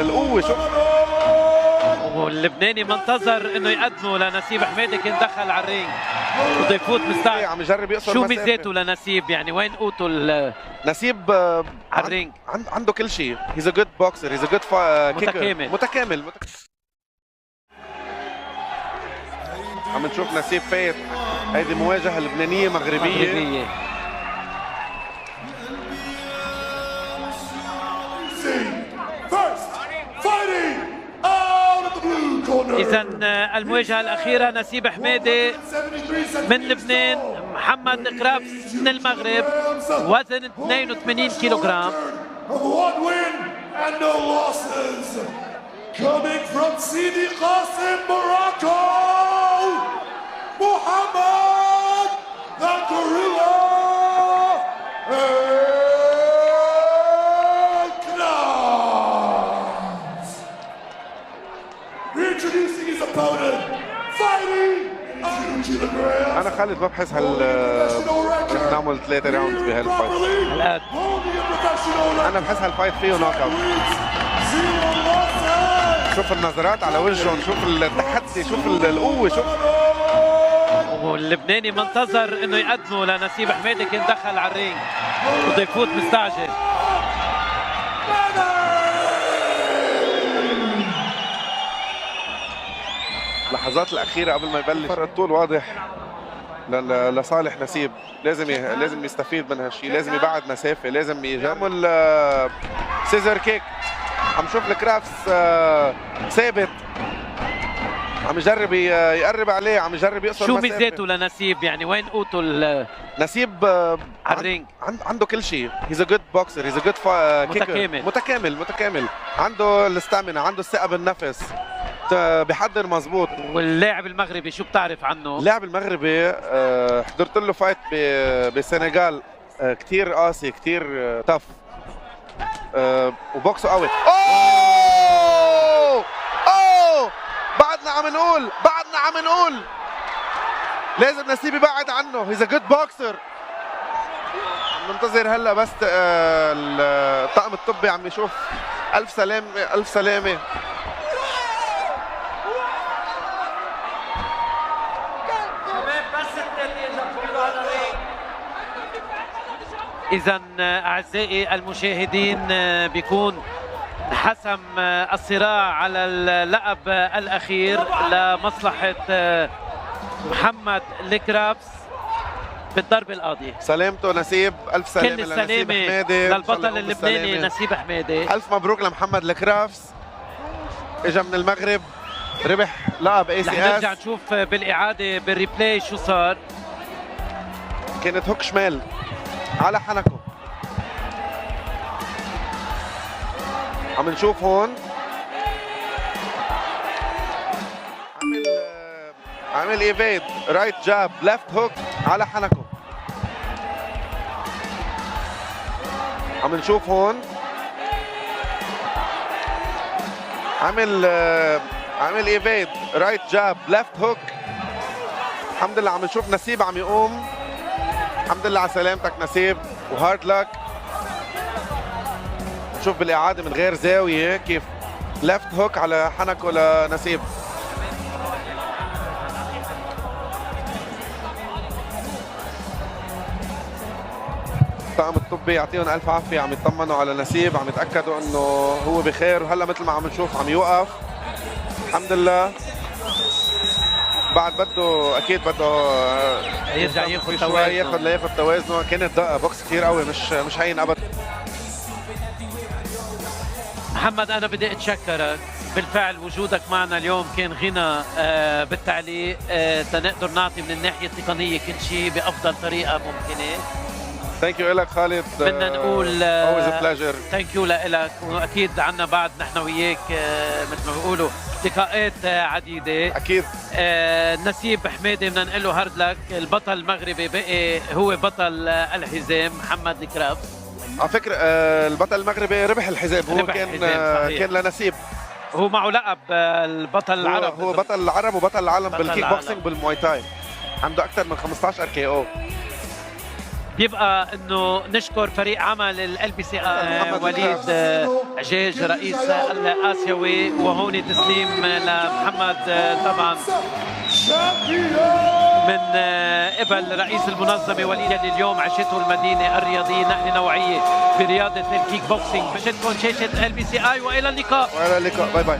القوه. شوف واللبناني منتظر انه يقدمه لنسيب حميدي، كان دخل على الرينج بده يفوت مستعجل. عم يجرب يقصر شو مسافة. ميزاته لنسيب؟ يعني وين قوته نسيب على الرينج؟ عنده كل شيء. هيز ا جود بوكسر، هيز ا جود متكامل. متكامل. عم نشوف نسيب فايت. هيدي مواجهه لبنانيه مغربيه. إذا المواجهة الأخيرة نسيب حميدي من لبنان، محمد كرافس من المغرب، وزن 82 كيلوغرام. Coming from Sidi Qasim, Morocco, Muhammad the Gorilla Knott. Introducing his opponent, fighting 2 kilograms. أنا خالد ببحث رح نعمل 3 راوندز بهالفايت. أنا بحس هالفايت فيه نوك اوت. شوف النظرات على وجههم، شوف التحدي، شوف القوة. شوف واللبناني منتظر انه يقدمه لنسيب حميدي، كان دخل على الرينج بده يفوت مستعجل. اللحظات الأخيرة قبل ما يبلش فرق الطول واضح لصالح نسيب. لازم يستفيد من هالشيء، لازم يبعد مسافة، لازم يعمل سيزر كيك. عم شوف الكرافس ثابت، عم يجرب يقرب عليه، عم يجرب يقصر شو مسافة. ميزاته لنسيب؟ يعني وين قوته نسيب على الرينج؟ عنده كل شيء. هيز ا جود بوكسر، هيز ا جود متكامل. عنده الاستامينا، عنده الثقة بالنفس، بيحضر مزبوط. واللاعب المغربي شو بتعرف عنه؟ اللاعب المغربي حضرت له فايت بالسنغال، كثير قاسي، كثير تف، وبوكسه قوي. اوه بعدنا عم نقول لازم نسيب يبعد عنه. هيز ا جود بوكسر. عم ننتظر هلا بس الطاقم الطبي عم يشوف. الف سلامه. إذا أعزائي المشاهدين، بيكون حسم الصراع على اللقب الأخير لمصلحة محمد الكرافس بالضرب القاضي. سلامته نسيب، ألف سلامة كل السلامة لنسيب حميدي، للبطل اللبناني نسيب حميدي. ألف مبروك لمحمد الكرافس، اجى من المغرب، ربح لقب ACS. رح نرجع نشوف بالإعادة بالريبلاي شو صار. كانت هوك شمال على حنكه. عم نشوف هون عامل ايفيد، رايت جاب، ليفت هوك على حنكه. عم نشوف هون عامل ايفيد، رايت جاب، ليفت هوك. الحمد لله عم نشوف نسيب عم يقوم. الحمد لله على سلامتك نسيب، وهارد لك. نشوف بالإعادة من غير زاوية كيف ليفت هوك على حنكه لنسيب. الطاقم الطبي يعطيهم ألف عافية، عم يطمنوا على نسيب، عم يتأكدوا إنه هو بخير، وهلا مثل ما عم نشوف عم يوقف. الحمد لله. بعد اكيد بده يرجع ياخذ توازنه، ياخذ توازنه. كانت دقه بوكس كثير قوي، مش هين ابدا. محمد أنا بدي أتشكرك، بالفعل وجودك معنا اليوم كان غنى بالتعليق، تنقدر نعطي من الناحية التقنية كل شيء بأفضل طريقة ممكنة. ثانك يو لك خالد، بدنا نقول always a pleasure. ثانك يو لك، واكيد عنا بعد نحن وياك مثل ما بيقولوا لقاءات عديده اكيد. نسيب حميدي بدنا نقول له هارد لك، البطل المغربي بقي هو بطل الحزام محمد الكرافس. على فكره البطل المغربي ربح الحزام، هو كان لنسيب. هو معه لقب البطل العرب، هو بطل العرب وبطل العالم بالكيك بوكسينج بالمواي تاي، عنده اكثر من 15 RKO. بيبقى انه نشكر فريق عمل LBC وليد عجاج رئيس الاسيوي، وهون تسليم لمحمد طبعا من قبل رئيس المنظمه وليد اللي اليوم عاشته المدينه الرياضيه نقله نوعيه برياضه الكيك بوكسينج. بشدكم شاشه LBC والى اللقاء. والى اللقاء، باي باي.